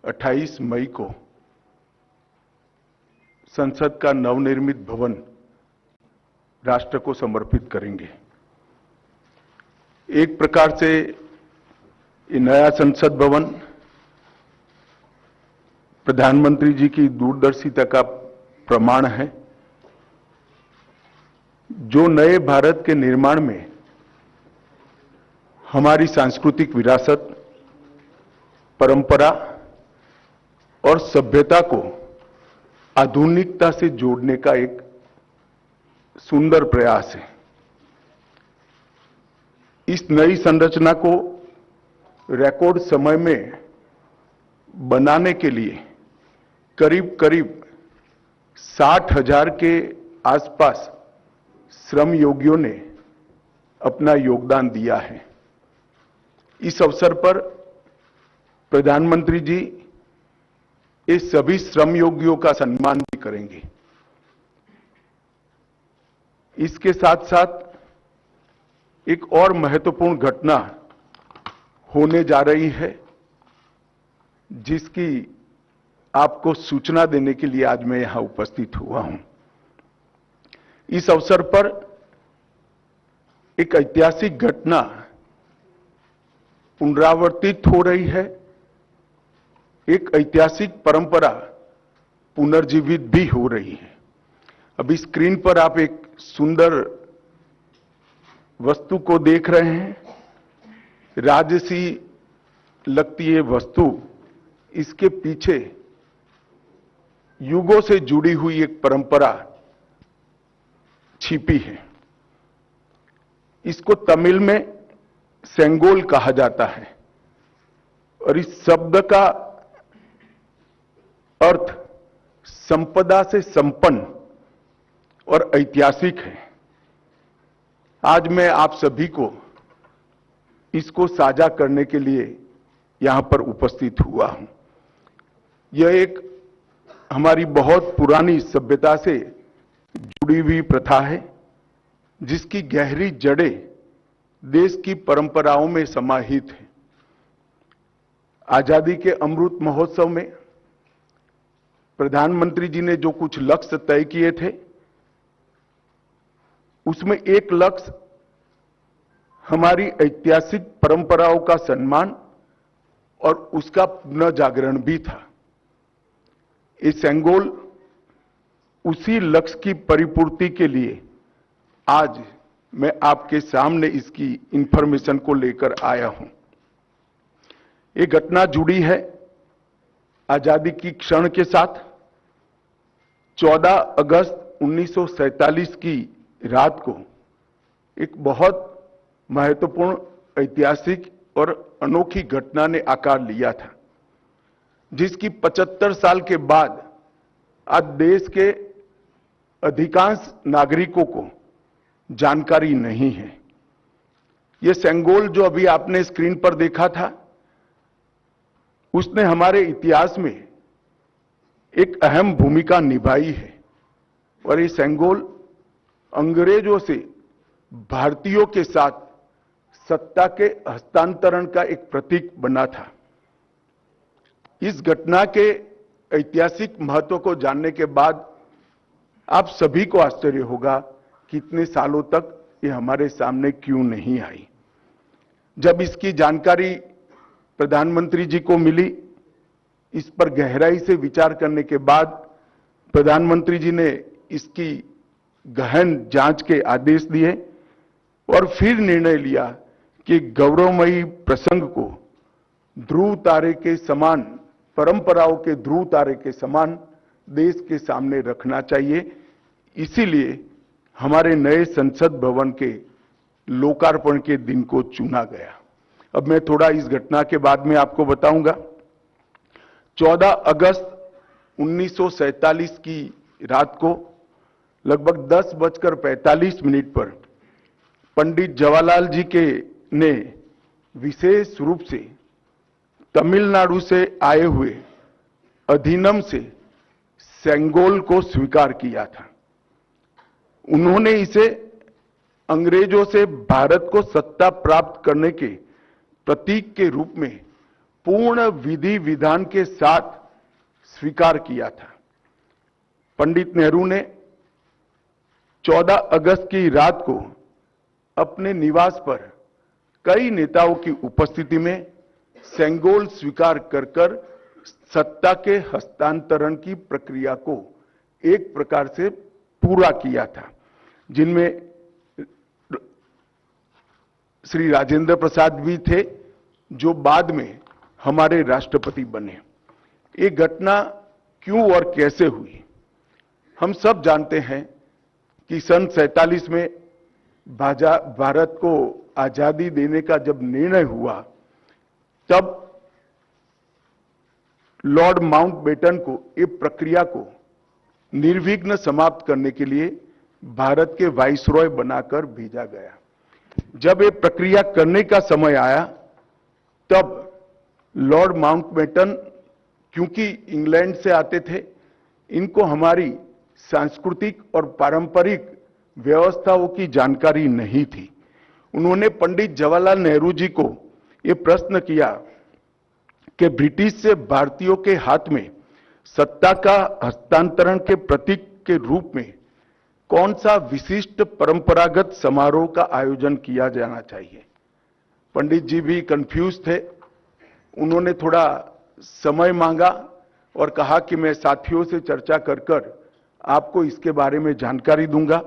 28 मई को संसद का नवनिर्मित भवन राष्ट्र को समर्पित करेंगे। एक प्रकार से ये नया संसद भवन प्रधानमंत्री जी की दूरदर्शिता का प्रमाण है, जो नए भारत के निर्माण में हमारी सांस्कृतिक विरासत, परंपरा और सभ्यता को आधुनिकता से जोड़ने का एक सुंदर प्रयास है। इस नई संरचना को रिकॉर्ड समय में बनाने के लिए करीब करीब 60,000 के आसपास श्रम योगियों ने अपना योगदान दिया है। इस अवसर पर प्रधानमंत्री जी इस सभी श्रम योगियों का सम्मान भी करेंगे। इसके साथ साथ एक और महत्वपूर्ण घटना होने जा रही है, जिसकी आपको सूचना देने के लिए आज मैं यहां उपस्थित हुआ हूं। इस अवसर पर एक ऐतिहासिक घटना पुनरावर्तित हो रही है। एक ऐतिहासिक परंपरा पुनर्जीवित भी हो रही है। अभी स्क्रीन पर आप एक सुंदर वस्तु को देख रहे हैं। राजसी लगती है वस्तु, इसके पीछे युगों से जुड़ी हुई एक परंपरा छिपी है। इसको तमिल में सेंगोल कहा जाता है और इस शब्द का अर्थ संपदा से संपन्न और ऐतिहासिक है। आज मैं आप सभी को इसको साझा करने के लिए यहां पर उपस्थित हुआ हूं। यह एक हमारी बहुत पुरानी सभ्यता से जुड़ी हुई प्रथा है, जिसकी गहरी जड़ें देश की परंपराओं में समाहित है। आजादी के अमृत महोत्सव में प्रधानमंत्री जी ने जो कुछ लक्ष्य तय किए थे, उसमें एक लक्ष्य हमारी ऐतिहासिक परंपराओं का सम्मान और उसका पुनः जागरण भी था। ये सेंगोल उसी लक्ष्य की परिपूर्ति के लिए आज मैं आपके सामने इसकी इंफॉर्मेशन को लेकर आया हूं। ये घटना जुड़ी है आजादी की क्षण के साथ। 14 अगस्त 1947 की रात को एक बहुत महत्वपूर्ण ऐतिहासिक और अनोखी घटना ने आकार लिया था, जिसकी 75 साल के बाद आज देश के अधिकांश नागरिकों को जानकारी नहीं है। यह सेंगोल जो अभी आपने स्क्रीन पर देखा था, उसने हमारे इतिहास में एक अहम भूमिका निभाई है और ये सेंगोल अंग्रेजों से भारतीयों के साथ सत्ता के हस्तांतरण का एक प्रतीक बना था। इस घटना के ऐतिहासिक महत्व को जानने के बाद आप सभी को आश्चर्य होगा कि इतने सालों तक ये हमारे सामने क्यों नहीं आई। जब इसकी जानकारी प्रधानमंत्री जी को मिली, इस पर गहराई से विचार करने के बाद प्रधानमंत्री जी ने इसकी गहन जांच के आदेश दिए और फिर निर्णय लिया कि गौरवमयी प्रसंग को ध्रुव तारे के समान, परंपराओं के ध्रुव तारे के समान देश के सामने रखना चाहिए। इसीलिए हमारे नए संसद भवन के लोकार्पण के दिन को चुना गया। अब मैं थोड़ा इस घटना के बाद में आपको बताऊंगा। 14 अगस्त 1947 की रात को लगभग 10:45 पर पंडित जवाहरलाल जी के ने विशेष रूप से तमिलनाडु से आए हुए अधिनम से सेंगोल को स्वीकार किया था। उन्होंने इसे अंग्रेजों से भारत को सत्ता प्राप्त करने के प्रतीक के रूप में पूर्ण विधि विधान के साथ स्वीकार किया था। पंडित नेहरू ने 14 अगस्त की रात को अपने निवास पर कई नेताओं की उपस्थिति में सेंगोल स्वीकार कर सत्ता के हस्तांतरण की प्रक्रिया को एक प्रकार से पूरा किया था, जिनमें श्री राजेंद्र प्रसाद भी थे, जो बाद में हमारे राष्ट्रपति बने। ये घटना क्यों और कैसे हुई, हम सब जानते हैं कि सन 47 में भारत को आजादी देने का जब निर्णय हुआ, तब लॉर्ड माउंटबेटन को इस प्रक्रिया को निर्विघ्न समाप्त करने के लिए भारत के वाइसरॉय बनाकर भेजा गया। जब ये प्रक्रिया करने का समय आया, तब लॉर्ड माउंटबेटन, क्योंकि इंग्लैंड से आते थे, इनको हमारी सांस्कृतिक और पारंपरिक व्यवस्थाओं की जानकारी नहीं थी। उन्होंने पंडित जवाहरलाल नेहरू जी को यह प्रश्न किया कि ब्रिटिश से भारतीयों के हाथ में सत्ता का हस्तांतरण के प्रतीक के रूप में कौन सा विशिष्ट परंपरागत समारोह का आयोजन किया जाना चाहिए। पंडित जी भी कंफ्यूज थे। उन्होंने थोड़ा समय मांगा और कहा कि मैं साथियों से चर्चा कर आपको इसके बारे में जानकारी दूंगा।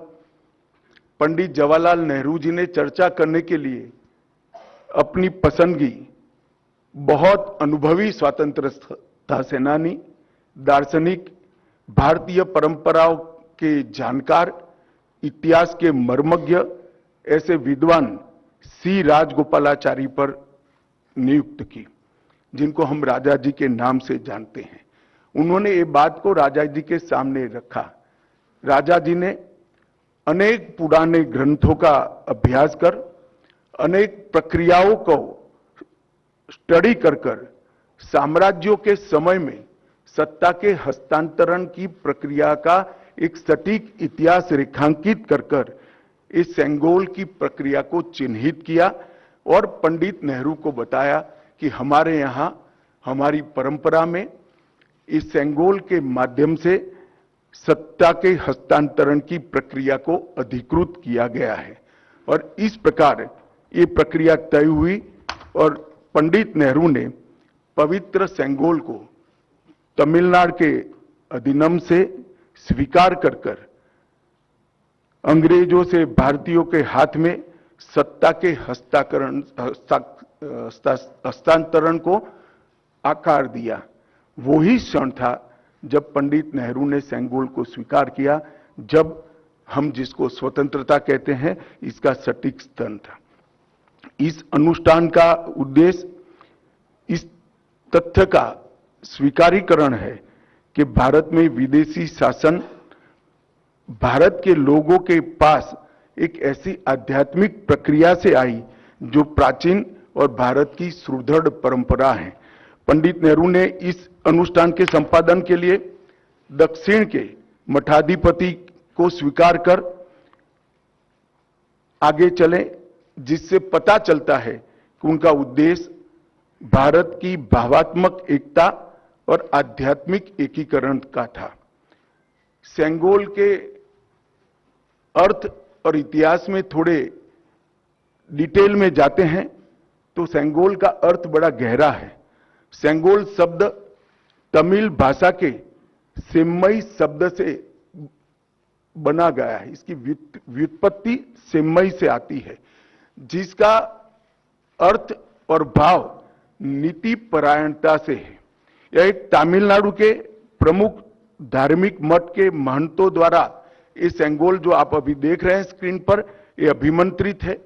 पंडित जवाहरलाल नेहरू जी ने चर्चा करने के लिए अपनी पसंदगी बहुत अनुभवी स्वतंत्रता सेनानी, दार्शनिक, भारतीय परंपराओं के जानकार, इतिहास के मर्मज्ञ ऐसे विद्वान सी राजगोपालाचारी पर नियुक्त की, जिनको हम राजा जी के नाम से जानते हैं। उन्होंने ये बात को राजा जी के सामने रखा। राजा जी ने अनेक पुराने ग्रंथों का अभ्यास कर, अनेक प्रक्रियाओं को स्टडी कर साम्राज्यों के समय में सत्ता के हस्तांतरण की प्रक्रिया का एक सटीक इतिहास रेखांकित कर इस सेंगोल की प्रक्रिया को चिन्हित किया और पंडित नेहरू को बताया कि हमारे यहां हमारी परंपरा में इस सेंगोल के माध्यम से सत्ता के हस्तांतरण की प्रक्रिया को अधिकृत किया गया है। और इस प्रकार ये प्रक्रिया तय हुई और पंडित नेहरू ने पवित्र सेंगोल को तमिलनाडु के अधिनियम से स्वीकार कर अंग्रेजों से भारतीयों के हाथ में सत्ता के हस्तांतरण को आकार दिया। वही क्षण था जब पंडित नेहरू ने सेंगोल को स्वीकार किया, जब हम जिसको स्वतंत्रता कहते हैं, इसका सटीक स्तंभ था। इस अनुष्ठान का उद्देश्य इस तथ्य का स्वीकारीकरण है कि भारत में विदेशी शासन भारत के लोगों के पास एक ऐसी आध्यात्मिक प्रक्रिया से आई जो प्राचीन और भारत की सुदृढ़ परंपरा है। पंडित नेहरू ने इस अनुष्ठान के संपादन के लिए दक्षिण के मठाधिपति को स्वीकार कर आगे चले, जिससे पता चलता है कि उनका उद्देश्य भारत की भावात्मक एकता और आध्यात्मिक एकीकरण का था। सेंगोल के अर्थ और इतिहास में थोड़े डिटेल में जाते हैं तो सेंगोल का अर्थ बड़ा गहरा है। सेंगोल शब्द तमिल भाषा के सेम्मई शब्द से बना गया है। इसकी व्युत्पत्ति सेम्मई से आती है, जिसका अर्थ और भाव नीति परायणता से है। यह एक तमिलनाडु के प्रमुख धार्मिक मठ के महंतों द्वारा ये सेंगोल जो आप अभी देख रहे हैं स्क्रीन पर, ये अभिमंत्रित है।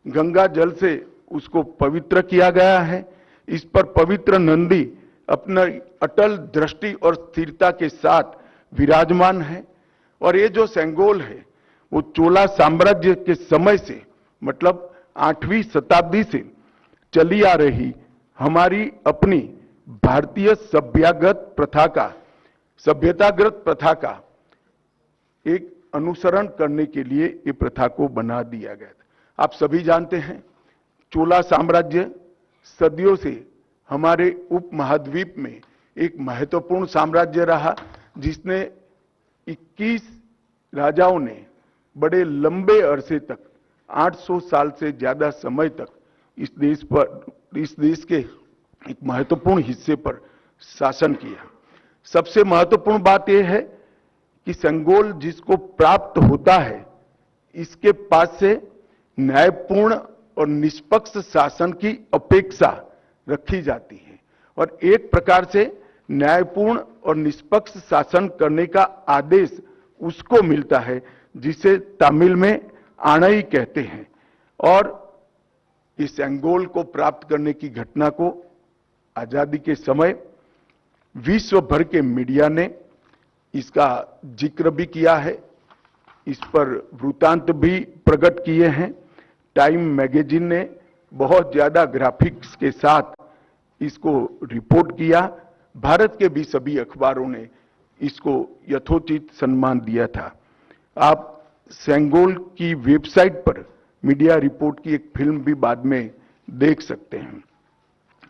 गंगा जल से उसको पवित्र किया गया है। इस पर पवित्र नंदी अपना अटल दृष्टि और स्थिरता के साथ विराजमान है। और ये जो सेंगोल है वो चोला साम्राज्य के समय से, मतलब 8वीं शताब्दी से चली आ रही हमारी अपनी भारतीय सभ्यतागत प्रथा का एक अनुसरण करने के लिए ये प्रथा को बना दिया गया था। आप सभी जानते हैं चोला साम्राज्य सदियों से हमारे उपमहाद्वीप में एक महत्वपूर्ण साम्राज्य रहा, जिसने 21 राजाओं ने बड़े लंबे अरसे तक 800 साल से ज्यादा समय तक इस देश के एक महत्वपूर्ण हिस्से पर शासन किया। सबसे महत्वपूर्ण बात यह है कि सेंगोल जिसको प्राप्त होता है, इसके पास से न्यायपूर्ण और निष्पक्ष शासन की अपेक्षा रखी जाती है और एक प्रकार से न्यायपूर्ण और निष्पक्ष शासन करने का आदेश उसको मिलता है, जिसे तमिल में आणई कहते हैं। और इस सेंगोल को प्राप्त करने की घटना को आजादी के समय विश्व भर के मीडिया ने इसका जिक्र भी किया है, इस पर वृत्तांत भी प्रकट किए हैं। टाइम मैगजीन ने बहुत ज्यादा ग्राफिक्स के साथ इसको रिपोर्ट किया। भारत के भी सभी अखबारों ने इसको यथोचित सम्मान दिया था। आप सेंगोल की वेबसाइट पर मीडिया रिपोर्ट की एक फिल्म भी बाद में देख सकते हैं।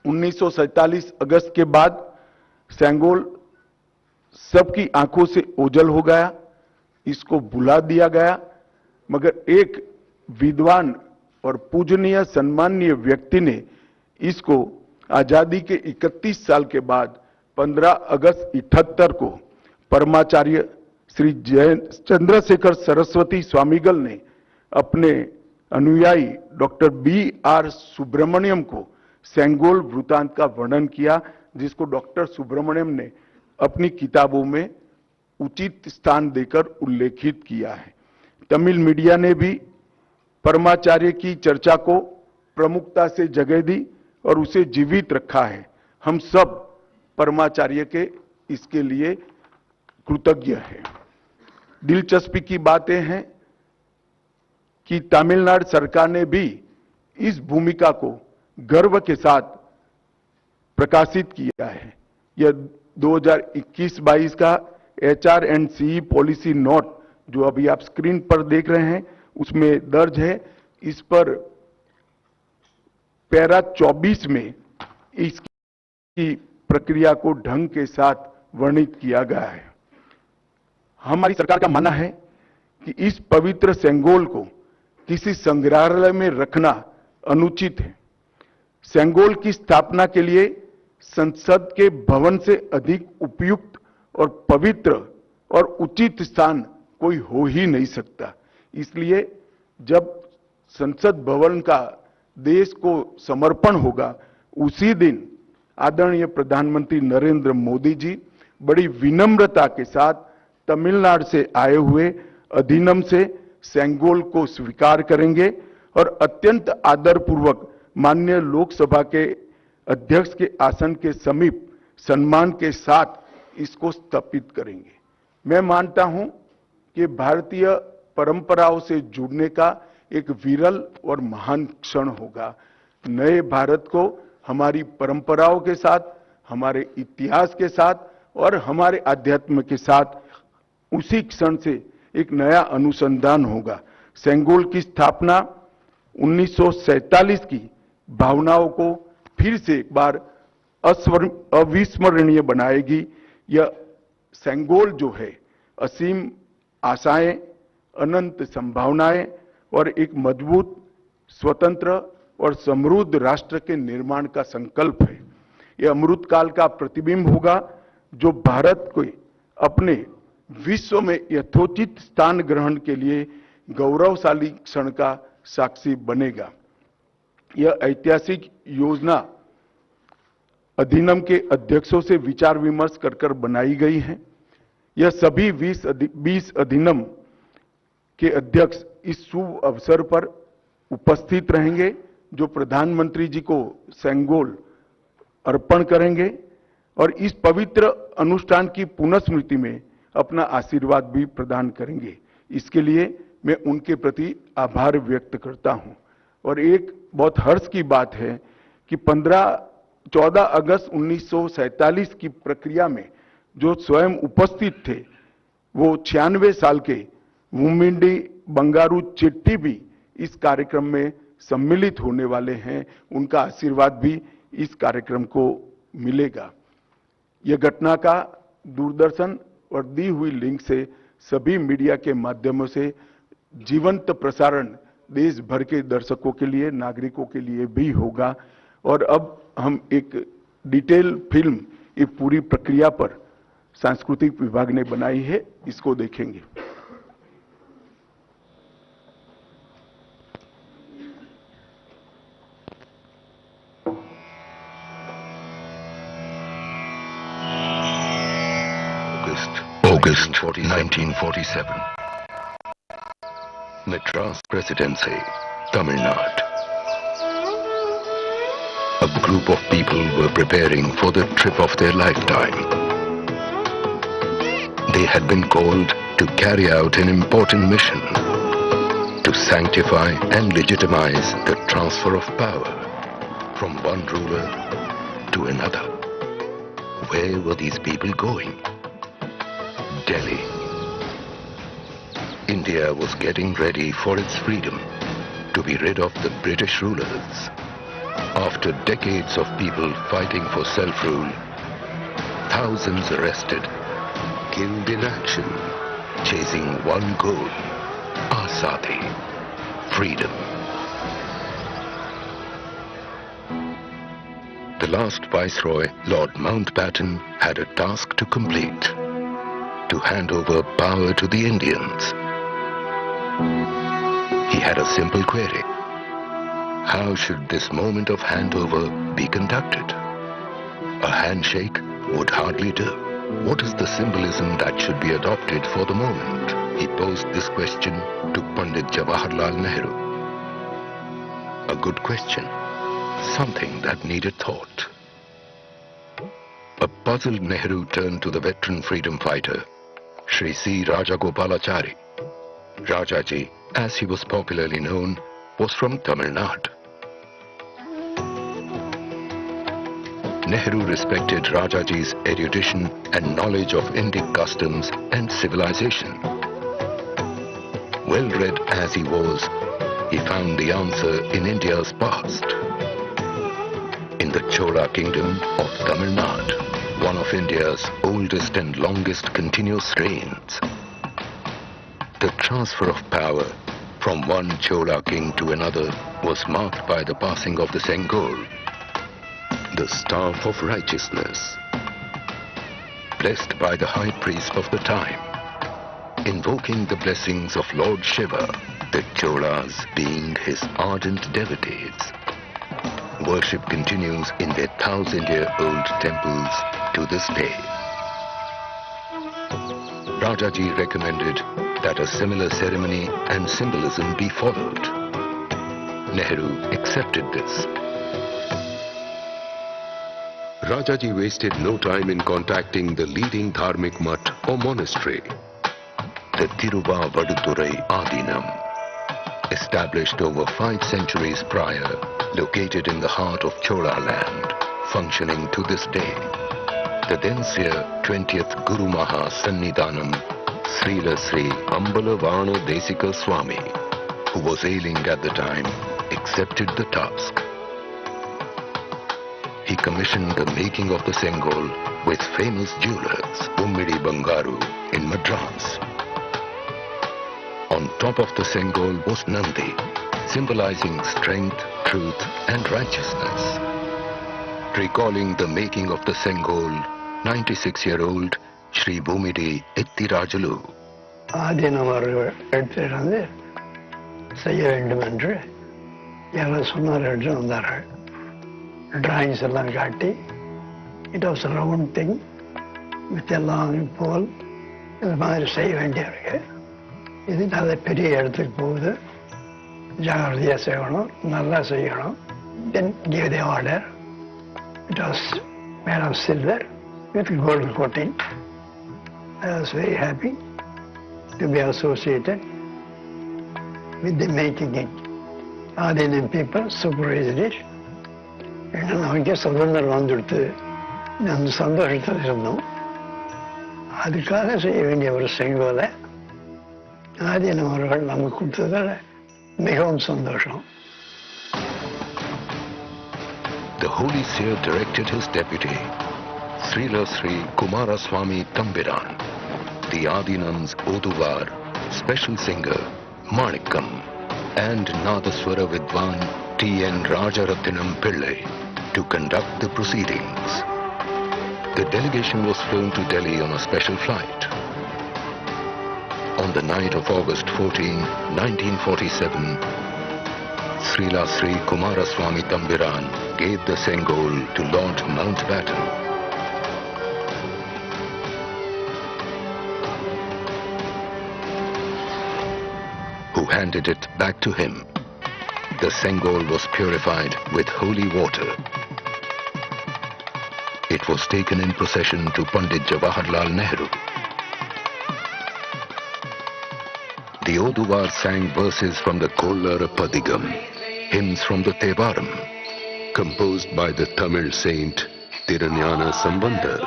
1947 अगस्त के बाद सेंगोल सबकी आंखों से ओझल हो गया, इसको भुला दिया गया, मगर एक विद्वान और पूजनीय सम्मानीय व्यक्ति ने इसको आजादी के 31 साल के बाद 15 अगस्त 78 को परमाचार्य श्री चंद्रशेखर सरस्वती स्वामीगल ने अपने अनुयायी डॉक्टर B.R. सुब्रमण्यम को सेंगोल वृत्तांत का वर्णन किया, जिसको डॉक्टर सुब्रमण्यम ने अपनी किताबों में उचित स्थान देकर उल्लेखित किया है। तमिल मीडिया ने भी परमाचार्य की चर्चा को प्रमुखता से जगह दी और उसे जीवित रखा है। हम सब परमाचार्य के इसके लिए कृतज्ञ हैं। दिलचस्पी की बातें हैं कि तमिलनाडु सरकार ने भी इस भूमिका को गर्व के साथ प्रकाशित किया है। यह 2021-22 का HR&CE पॉलिसी नोट जो अभी आप स्क्रीन पर देख रहे हैं उसमें दर्ज है। इस पर पैरा 24 में इसकी प्रक्रिया को ढंग के साथ वर्णित किया गया है। हमारी सरकार का मानना है कि इस पवित्र सेंगोल को किसी संग्रहालय में रखना अनुचित है। सेंगोल की स्थापना के लिए संसद के भवन से अधिक उपयुक्त और पवित्र और उचित स्थान कोई हो ही नहीं सकता। इसलिए जब संसद भवन का देश को समर्पण होगा, उसी दिन आदरणीय प्रधानमंत्री नरेंद्र मोदी जी बड़ी विनम्रता के साथ तमिलनाडु से आए हुए अधिनम से सेंगोल को स्वीकार करेंगे और अत्यंत आदरपूर्वक माननीय लोकसभा के अध्यक्ष के आसन के समीप सम्मान के साथ इसको स्थापित करेंगे। मैं मानता हूं कि भारतीय परंपराओं से जुड़ने का एक विरल और महान क्षण होगा। नए भारत को हमारी परंपराओं के साथ, हमारे इतिहास के साथ और हमारे अध्यात्म के साथ उसी क्षण से एक नया अनुसंधान होगा। सेंगोल की स्थापना 1947 की भावनाओं को फिर से एक बार अविस्मरणीय बनाएगी। यह सेंगोल जो है असीम आशाएं, अनंत संभावनाएं और एक मजबूत, स्वतंत्र और समृद्ध राष्ट्र के निर्माण का संकल्प है। यह अमृतकाल का प्रतिबिंब होगा जो भारत को अपने विश्व में यथोचित स्थान ग्रहण के लिए गौरवशाली क्षण का साक्षी बनेगा। यह ऐतिहासिक योजना अधिनियम के अध्यक्षों से विचार विमर्श कर बनाई गई है। यह सभी 20 अधिनियम के अध्यक्ष इस शुभ अवसर पर उपस्थित रहेंगे, जो प्रधानमंत्री जी को सेंगोल अर्पण करेंगे और इस पवित्र अनुष्ठान की पुनःस्मृति में अपना आशीर्वाद भी प्रदान करेंगे। इसके लिए मैं उनके प्रति आभार व्यक्त करता हूं। और एक बहुत हर्ष की बात है कि 14 अगस्त 1947 की प्रक्रिया में जो स्वयं उपस्थित थे, वो 96 साल के वुमिंडी बंगारू चेट्टी भी इस कार्यक्रम में सम्मिलित होने वाले हैं। उनका आशीर्वाद भी इस कार्यक्रम को मिलेगा। यह घटना का दूरदर्शन और दी हुई लिंक से सभी मीडिया के माध्यमों से जीवंत प्रसारण देश भर के दर्शकों के लिए, नागरिकों के लिए भी होगा। और अब हम एक डिटेल फिल्म ये पूरी प्रक्रिया पर सांस्कृतिक विभाग ने बनाई है, इसको देखेंगे। August 1947. Madras Presidency, Tamil Nadu. A group of people were preparing for the trip of their lifetime. They had been called to carry out an important mission, to sanctify and legitimize the transfer of power from one ruler to another. Where were these people going? Delhi. India was getting ready for its freedom, to be rid of the British rulers. After decades of people fighting for self-rule, thousands arrested, killed in action, chasing one goal, Azadi, freedom. The last Viceroy, Lord Mountbatten, had a task to complete, to hand over power to the Indians. He had a simple query. How should this moment of handover be conducted? A handshake would hardly do. What is the symbolism that should be adopted for the moment? He posed this question to Pandit Jawaharlal Nehru. A good question, something that needed thought. A puzzled Nehru turned to the veteran freedom fighter, Shri C. Rajagopalachari. Rajaji, as he was popularly known, was from Tamil Nadu. Nehru respected Rajaji's erudition and knowledge of Indic customs and civilization. Well-read as he was, he found the answer in India's past. In the Chola kingdom of Tamil Nadu, one of India's oldest and longest continuous reigns. The transfer of power from one Chola king to another was marked by the passing of the Sengol, the staff of righteousness, blessed by the high priest of the time, invoking the blessings of Lord Shiva, the Cholas being his ardent devotees. Worship continues in their 1,000-year-old temples to this day. Rajaji recommended that a similar ceremony and symbolism be followed. Nehru accepted this. Rajaji wasted no time in contacting the leading Dharmic mutt or monastery, the Thiruvadurai Adinam, established over 5 centuries prior, located in the heart of Chola land, functioning to this day. The then seer 20th Guru Maha Sannidhanam, Srila Sri Ambalavana Desika Swami, who was ailing at the time, accepted the task. He commissioned the making of the Sengol with famous jewelers, Ummidi Bangaru in Madras. On top of the Sengol was Nandi, symbolizing strength, truth and righteousness. Recalling the making of the Sengol, 96-year-old Shri Bhumidi Ettirajalu. ஆதினவர்கள் எடுத்துட்டு செய்ய வேண்டும் என்று யாரோ சொன்னார்கள் என்று வந்தார்கள். Drawings எல்லாம் காட்டி, it was round thing with எல்லாம் போல் இந்த மாதிரி செய்ய வேண்டியிருக்கு. இது நல்ல பெரிய இடத்துக்கு போகுது, ஜாகிரதையாக செய்யணும், நல்லா செய்யணும். Then give the order. It was made of silver with gold coating. I was very happy to be associated with the making it. Adinam people supervised it. And நமக்கே சுதந்திரம் வந்துடுத்து, அந்த சந்தோஷத்தில் இருந்தோம். அதுக்காக செய்ய வேண்டிய ஒரு செங்கோலை ஆதீனம் அவர்கள் நமக்கு கொடுத்ததால் மிகவும் சந்தோஷம். the Holy Seer directed his deputy, Srila Sri Kumaraswamy Tambiran, the Adinam's Oduvar, special singer Manikam, and Nadaswara Vidwan T.N. Rajarathinam Pillai to conduct the proceedings. The delegation was flown to Delhi on a special flight. On the night of August 14, 1947, Srila Sri Kumaraswamy Tambiran gave the Sengol to Lord Mountbatten. Who handed it back to him. The Sengol was purified with holy water. It was taken in procession to Pandit Jawaharlal Nehru. The Oduvar sang verses from the Kollara Padigam, hymns from the Tevaram, composed by the Tamil saint Tirunjana Sambandar.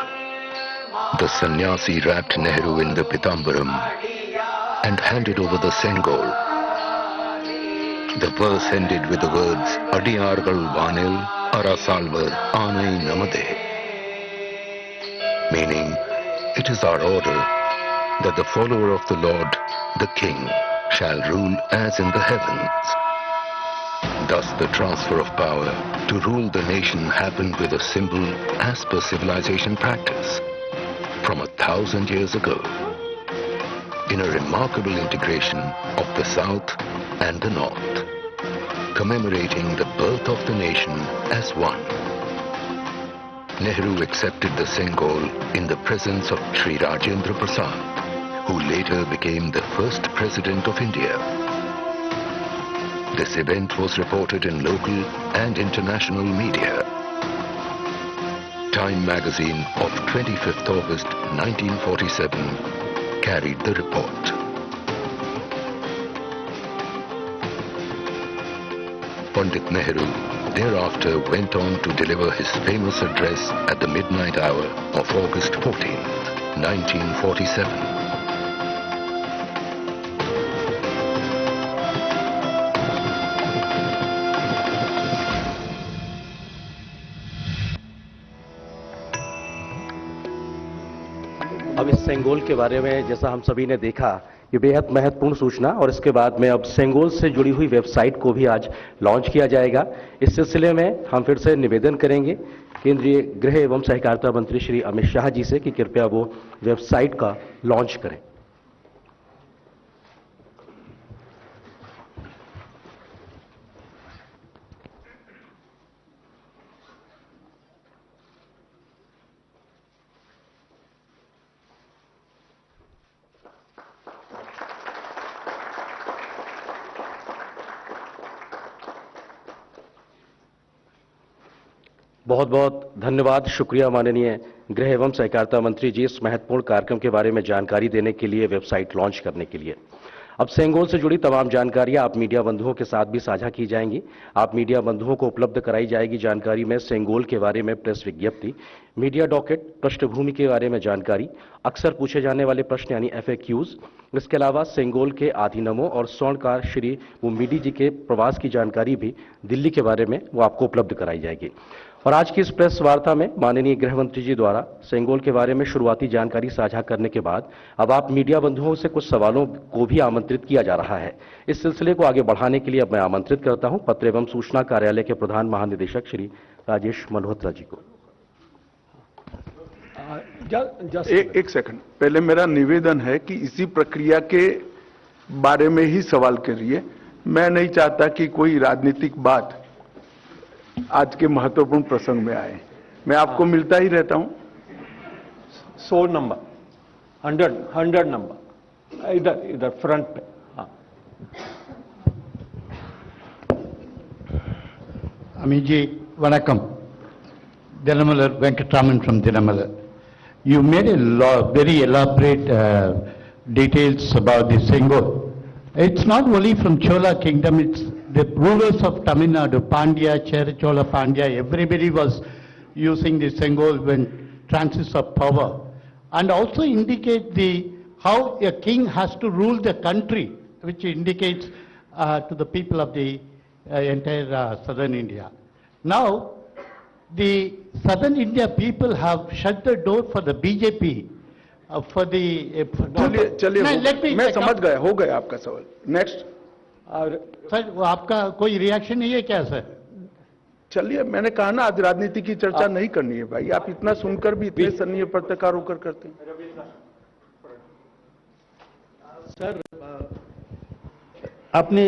The sannyasi wrapped Nehru in the Pitambaram and handed over the Sengol. The verse ended with the words Adiyargal Vanil Arasalvar Anai Namade, meaning it is our order that the follower of the Lord, the King, shall rule as in the heavens. Thus the transfer of power to rule the nation happened with a symbol as per civilization practice from 1,000 years ago, in a remarkable integration of the South and the North, commemorating the birth of the nation as one. Nehru accepted the Sengol in the presence of Sri Rajendra Prasad, who later became the first president of India. This event was reported in local and international media. Time magazine of 25th August 1947 carried the report. Pandit Nehru thereafter went on to deliver his famous address at the midnight hour of August 14th, 1947. अब इस सेंगोल के बारे में जैसा हम सभी ने देखा, ये बेहद महत्वपूर्ण सूचना, और इसके बाद में अब सेंगोल से जुड़ी हुई वेबसाइट को भी आज लॉन्च किया जाएगा। इस सिलसिले में हम फिर से निवेदन करेंगे केंद्रीय गृह एवं सहकारिता मंत्री श्री अमित शाह जी से कि कृपया वो वेबसाइट का लॉन्च करें। बहुत बहुत धन्यवाद, शुक्रिया माननीय गृह एवं सहकारिता मंत्री जी, इस महत्वपूर्ण कार्यक्रम के बारे में जानकारी देने के लिए, वेबसाइट लॉन्च करने के लिए। अब सेंगोल से जुड़ी तमाम जानकारियां आप मीडिया बंधुओं के साथ भी साझा की जाएंगी। आप मीडिया बंधुओं को उपलब्ध कराई जाएगी जानकारी में सेंगोल के बारे में प्रेस विज्ञप्ति, मीडिया डॉकेट, पृष्ठभूमि के बारे में जानकारी, अक्सर पूछे जाने वाले प्रश्न यानी FAQs। इसके अलावा सेंगोल के आधीनमों और स्वर्णकार श्री मुम्बीडी जी के प्रवास की जानकारी भी दिल्ली के बारे में वो आपको उपलब्ध कराई जाएगी। और आज की इस प्रेस वार्ता में माननीय गृह मंत्री जी द्वारा सेंगोल के बारे में शुरुआती जानकारी साझा करने के बाद अब आप मीडिया बंधुओं से कुछ सवालों को भी आमंत्रित किया जा रहा है। इस सिलसिले को आगे बढ़ाने के लिए अब मैं आमंत्रित करता हूं पत्र एवं सूचना कार्यालय के प्रधान महानिदेशक श्री राजेश मल्होत्रा जी को। एक सेकंड, पहले मेरा निवेदन है कि इसी प्रक्रिया के बारे में ही सवाल करिए। मैं नहीं चाहता कि कोई राजनीतिक बात आज के महत्वपूर्ण प्रसंग में आए। मैं आपको मिलता ही रहता हूं। 100 नंबर, 100 नंबर, इधर फ्रंट पे। Amit ji, Vanakkam. Dinamalar Venkatraman from Dinamalar. You made a very elaborate details about the Sengol. It's not only from Chola kingdom, it's the rulers of Tamil Nadu, Pandya, Chola Pandya, everybody was using the Sengol when transits of power. And also indicate how a king has to rule the country, which indicates to the people of the entire southern India. Now, the southern India people have shut the door for the BJP for the. चलिए let me. मैं समझ गया, हो गया आपका सवाल। Next. Sir वो आपका कोई रिएक्शन नहीं है क्या सर? चलिए, मैंने कहा ना आज राजनीति की चर्चा नहीं करनी है भाई। आप इतना सुनकर भी इतने सन्नीय पत्रकार होकर करते हैं। सर, आपने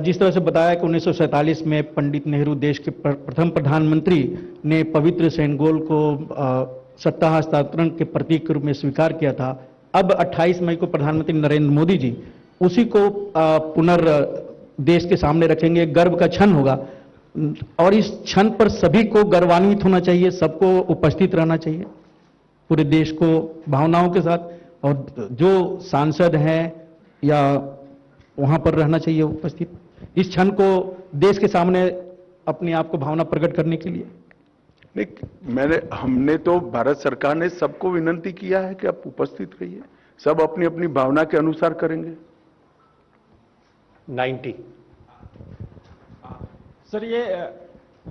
जिस तरह से बताया कि 1947 में पंडित नेहरू देश के प्रथम प्रधानमंत्री ने पवित्र सेंगोल को सत्ता हस्तांतरण के प्रतीक के रूप में स्वीकार किया था, अब 28 मई को प्रधानमंत्री नरेंद्र मोदी जी उसी को देश के सामने रखेंगे। गर्व का क्षण होगा और इस क्षण पर सभी को गर्वान्वित होना चाहिए, सबको उपस्थित रहना चाहिए, पूरे देश को भावनाओं के साथ, और जो सांसद हैं या वहां पर रहना चाहिए उपस्थित, इस क्षण को देश के सामने अपने आप को भावना प्रकट करने के लिए। नहीं, हमने तो भारत सरकार ने सबको विनंती किया है कि आप उपस्थित रहिए, सब अपनी अपनी भावना के अनुसार करेंगे। 90। सर, ये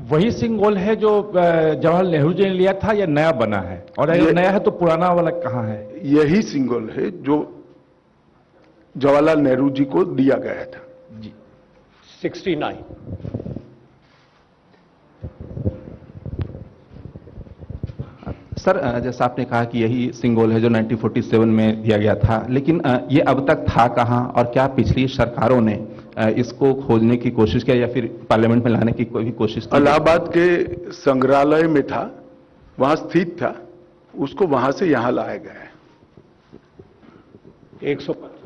वही सिंगोल है जो जवाहरलाल नेहरू जी ने लिया था या नया बना है? और अगर नया है तो पुराना वाला कहाँ है? यही सिंगोल है जो जवाहरलाल नेहरू जी को दिया गया था जी। 69। सर, जैसा आपने कहा कि यही सिंगोल है जो 1947 में दिया गया था, लेकिन ये अब तक था कहां और क्या पिछली सरकारों ने इसको खोजने की कोशिश किया या फिर पार्लियामेंट में लाने की कोई कोशिश की? इलाहाबाद के संग्रहालय में था, वहां स्थित था, उसको वहां से यहां लाया गया है। 125।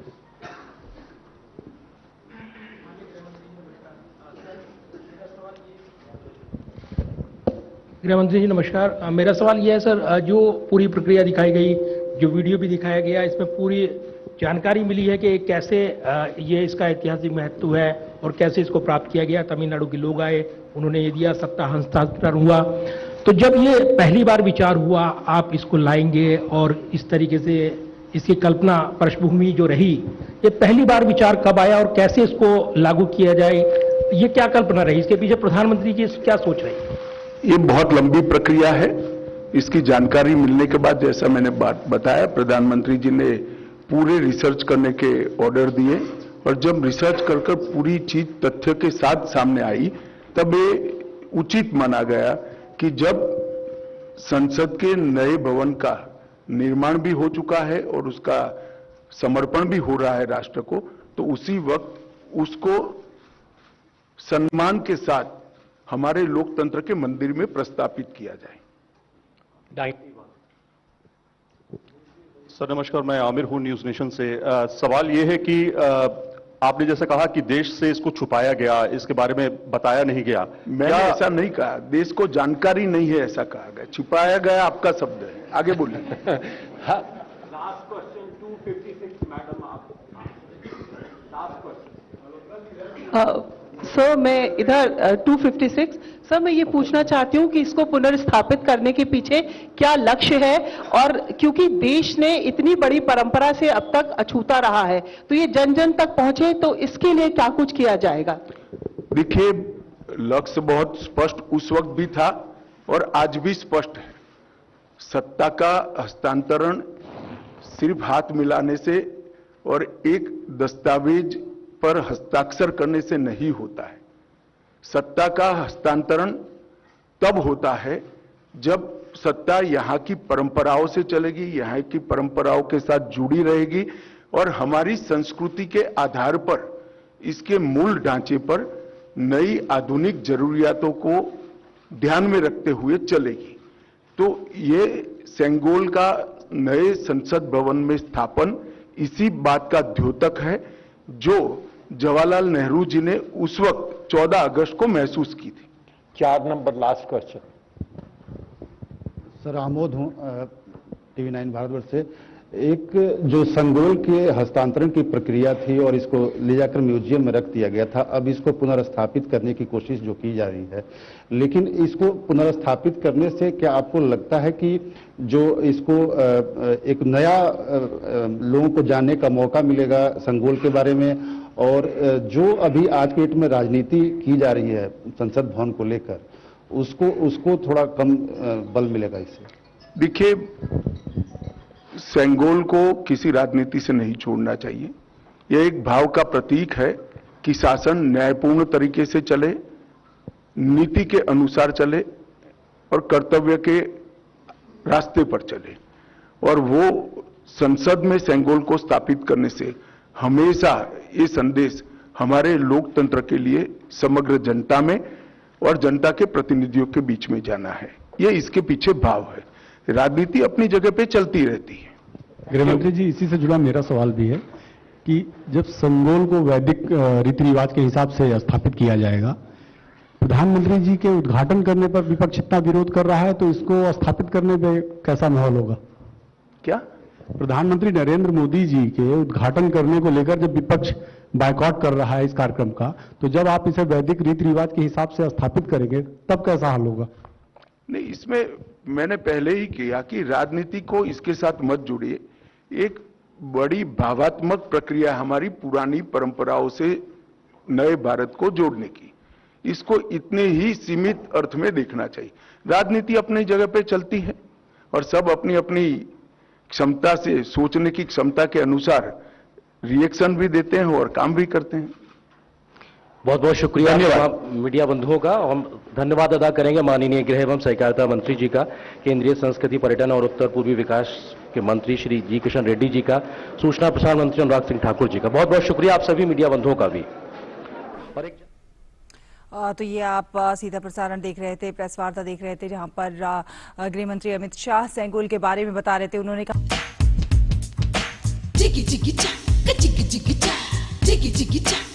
गृह मंत्री जी नमस्कार। मेरा सवाल यह है सर, जो पूरी प्रक्रिया दिखाई गई, जो वीडियो भी दिखाया गया, इसमें पूरी जानकारी मिली है कि कैसे ये इसका ऐतिहासिक महत्व है और कैसे इसको प्राप्त किया गया। तमिलनाडु के लोग आए, उन्होंने ये दिया, सत्ता हस्तांतरण हुआ। तो जब ये पहली बार विचार हुआ आप इसको लाएंगे और इस तरीके से इसकी कल्पना पृष्ठभूमि जो रही, ये पहली बार विचार कब आया और कैसे इसको लागू किया जाए, ये क्या कल्पना रही, इसके पीछे प्रधानमंत्री जी क्या सोच रहे हैं? ये बहुत लंबी प्रक्रिया है। इसकी जानकारी मिलने के बाद, जैसा मैंने बात बताया, प्रधानमंत्री जी ने पूरे रिसर्च करने के ऑर्डर दिए और जब रिसर्च कर पूरी चीज तथ्य के साथ सामने आई, तब ये उचित माना गया कि जब संसद के नए भवन का निर्माण भी हो चुका है और उसका समर्पण भी हो रहा है राष्ट्र को, तो उसी वक्त उसको सम्मान के साथ हमारे लोकतंत्र के मंदिर में प्रस्तापित किया जाए। 91। सर नमस्कार, मैं आमिर हूं न्यूज नेशन से। सवाल यह है कि आपने जैसे कहा कि देश से इसको छुपाया गया, इसके बारे में बताया नहीं गया। मैंने ऐसा नहीं कहा, देश को जानकारी नहीं है ऐसा कहा गया। छुपाया गया आपका शब्द है, आगे बोलिए। लास्ट क्वेश्चन 256 मैडम, आप लास्ट क्वेश्चन। सर मैं इधर 256 सर मैं ये पूछना चाहती हूँ कि इसको पुनर्स्थापित करने के पीछे क्या लक्ष्य है, और क्योंकि देश ने इतनी बड़ी परंपरा से अब तक अछूता रहा है, तो ये जन जन तक पहुंचे, तो इसके लिए क्या कुछ किया जाएगा? देखिए, लक्ष्य बहुत स्पष्ट उस वक्त भी था और आज भी स्पष्ट है। सत्ता का हस्तांतरण सिर्फ हाथ मिलाने से और एक दस्तावेज पर हस्ताक्षर करने से नहीं होता है। सत्ता का हस्तांतरण तब होता है जब सत्ता यहां की परंपराओं से चलेगी, यहां की परंपराओं के साथ जुड़ी रहेगी और हमारी संस्कृति के आधार पर, इसके मूल ढांचे पर नई आधुनिक जरूरियातों को ध्यान में रखते हुए चलेगी। तो ये सेंगोल का नए संसद भवन में स्थापन इसी बात का द्योतक है जो जवाहरलाल नेहरू जी ने उस वक्त 14 अगस्त को महसूस की थी। 4 number last question. Sir Amod हूं टीवी 9 भारतवर्ष से। एक जो संगोल के हस्तांतरण की प्रक्रिया थी और इसको ले जाकर म्यूजियम में रख दिया गया था, अब इसको पुनर्स्थापित करने की कोशिश जो की जा रही है, लेकिन इसको पुनर्स्थापित करने से क्या आपको लगता है कि जो इसको एक नया लोगों को जानने का मौका मिलेगा संगोल के बारे में, और जो अभी आज के डेट में राजनीति की जा रही है संसद भवन को लेकर, उसको थोड़ा कम बल मिलेगा इससे? देखिए, सेंगोल को किसी राजनीति से नहीं छोड़ना चाहिए। यह एक भाव का प्रतीक है कि शासन न्यायपूर्ण तरीके से चले, नीति के अनुसार चले और कर्तव्य के रास्ते पर चले। और वो संसद में सेंगोल को स्थापित करने से हमेशा ये संदेश हमारे लोकतंत्र के लिए समग्र जनता में और जनता के प्रतिनिधियों के बीच में जाना है। ये इसके पीछे भाव है। राजनीति अपनी जगह पे चलती रहती है। गृहमंत्री जी, इसी से जुड़ा मेरा सवाल भी है कि जब सेंगोल को वैदिक रीति रिवाज के हिसाब से स्थापित किया जाएगा, प्रधानमंत्री जी के उद्घाटन करने पर विपक्ष इतना विरोध कर रहा है, तो इसको स्थापित करने में कैसा माहौल होगा? क्या? प्रधानमंत्री नरेंद्र मोदी जी के उद्घाटन करने को लेकर जब विपक्ष बायकॉट कर रहा है इस कार्यक्रम का, तो जब आप इसे वैदिक रीति रिवाज के हिसाब से स्थापित करेंगे तब कैसा हाल होगा? नहीं, इसमें मैंने पहले ही किया कि राजनीति को इसके साथ मत जोड़िए। एक बड़ी भावात्मक प्रक्रिया हमारी पुरानी परंपराओं से नए भारत को जोड़ने की, इसको इतने ही सीमित अर्थ में देखना चाहिए। राजनीति अपनी जगह पे चलती है और सब अपनी अपनी क्षमता से, सोचने की क्षमता के अनुसार रिएक्शन भी देते हैं और काम भी करते हैं। बहुत बहुत शुक्रिया मीडिया बंधुओं का। हम धन्यवाद अदा करेंगे माननीय गृह एवं सहकारिता मंत्री जी का, केंद्रीय संस्कृति पर्यटन और उत्तर पूर्वी विकास के मंत्री श्री जी किशन रेड्डी जी का, सूचना प्रसारण मंत्री अनुराग सिंह ठाकुर जी का। बहुत बहुत शुक्रिया आप सभी मीडिया बंधुओं का भी। और एक तो ये आप सीधा प्रसारण देख रहे थे, प्रेस वार्ता देख रहे थे, जहां पर गृह मंत्री अमित शाह सेंगोल के बारे में बता रहे थे। उन्होंने कहा